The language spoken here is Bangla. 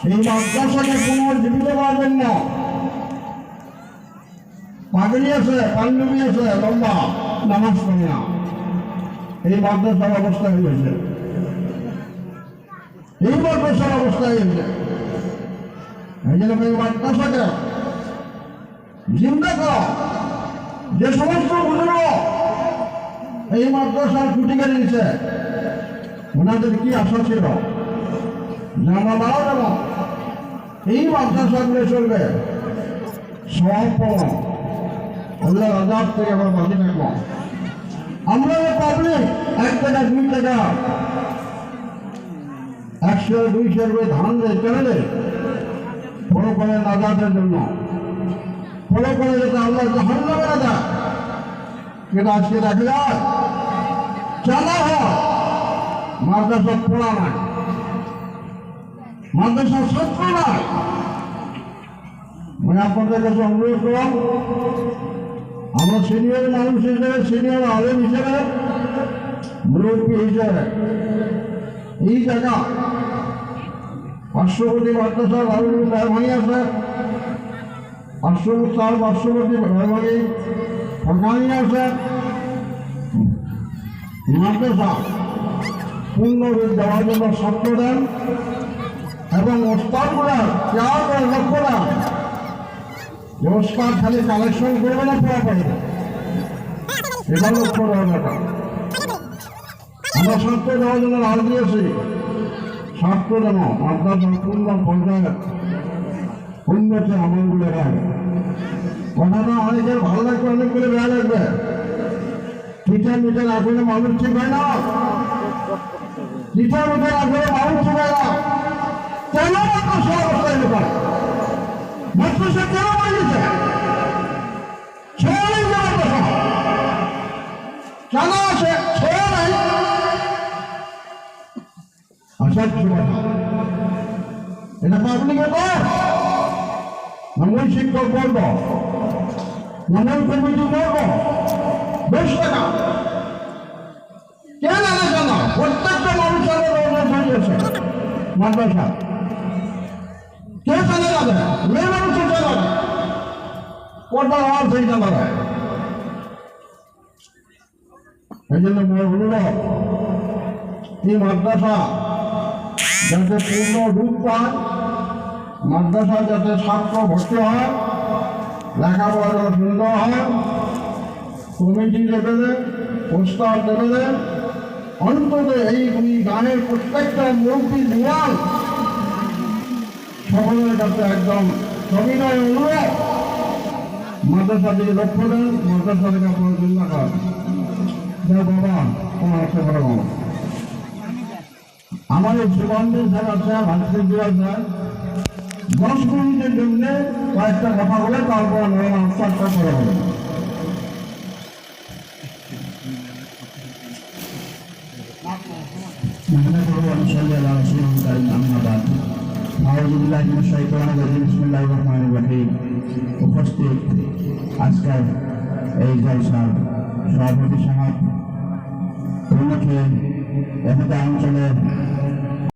এই মাদ্রাসাকে পুনর্জীবিত করার জন্য পাগড়ি আছে, পাঞ্জাবি আছে, লম্বা নামাজ পড়ে না, এই মাদ্রাসার অবস্থা হয়েছে, এই মাদ্রাসার অবস্থা হয়েছে। এই জন্য এই মাদ্রাসাকে জিন্দা করা, যে সমস্ত বুজুর্গ এই মাদ্রাসার খুঁটি কেটে দিচ্ছে, ওনাদের কি আশা ছিল যে আমরা মারা যাব, এই মাদ্রাসাগুলো চলবে, সব পাবো, আল্লাহ আজাদ থেকে আমরা বাঁচে থাকবো। আমরা পাবলিক 1 টাকা 2 টাকা 100 200 করে ধান দেয় কেন দেয়? ফলো করে নাজাতের জন্য, ফলো করে যাতে আল্লাহ জাহান্নামে না যায়। কিন্তু আজকে দেখা যায় চালা হয় মাদ্রাসা পড়া নাই, মাদ্রাসার ছাত্র নাই। মানে আপনাদের কাছে অনুরোধ করলাম, আমরা সিনিয়র মানুষ হিসেবে, সিনিয়র আলেম হিসেবে, মুরব্বী হিসেবে এই জায়গা পার্শ্ববর্তী মাদ্রাসা রাহুল মেহরবানি আছে, পার্শ্ববর্তী মেহরবানি ফরকানি আছে, মাদ্রাসা পূর্ণরূপ দেওয়ার জন্য শর্ত দেন এবং ওস্তাদগুলার কেয়ার করে লক্ষ্য দেন যে ওস্তাদ খালি কালেকশন করবে না, পড়া পারবে, এটা লক্ষ্য দেওয়ার ব্যাপার। আমরা শর্ত দেওয়ার জন্য রাজ দিয়েছি, শর্ত দেব মাদ্রাসা পূর্ণ পঞ্চায়েত উন্নতি আমলগুলো রাখবে। কথাটা অনেকের ভালো লাগবে, অনেকগুলো বেয়া লাগবে। টিচার মিটার আসলে মানুষ ঠিক হয় না, টিচার মিটার আসলে মানুষ ঠিক হয় না। কেন মাদ্রাসা অবস্থায় ব্যাপার? মাদ্রাসা কেন বানিয়েছে? ছেড়ে নেই মাদ্রাসা, কেন আছে? ছেড়ে নেই। আসার কথা এটা পাবলিকে কর, মূল শিক্ষক বলব, মূল কমিটি বলব, 10 টাকা কেন আলাদা না? প্রত্যেকটা মানুষের হয়েছে মাদ্রাসা, কে চালে যাবে? মেয়ে মানুষের চালাবে, পর্দার আওয়াজ সেই চালাবে। এই জন্য অনুরোধ, এই মাদ্রাসা যাতে পূর্ণ রূপ পায়, মাদ্রাসা যাতে ছাত্র ভর্তি হয়, লেখাপড়া সুন্দর হয়, কমিটি লেভেলে, প্রস্তাব লেভেলে, অন্তত এই গানের প্রত্যেকটা মুরব্বী জোয়ান সকলের কাছে একদম সবিনয় অনুরোধ, মাদ্রাসা দিকে লক্ষ্য দেন, মাদ্রাসা থেকে আপনার চিন্তা করেন। বাবা তোমার আছে বড় বাবা, আমাদের সুগন্ধের স্যার আছে, ভাস্কর দিওয়াল স্যার 10 মিনিটের জন্য কয়েকটা কথা বলে তারপর আনসারটা করা হবে। উপস্থিত আজকের এই জলসার সভাপতি সমাজ অঞ্চলের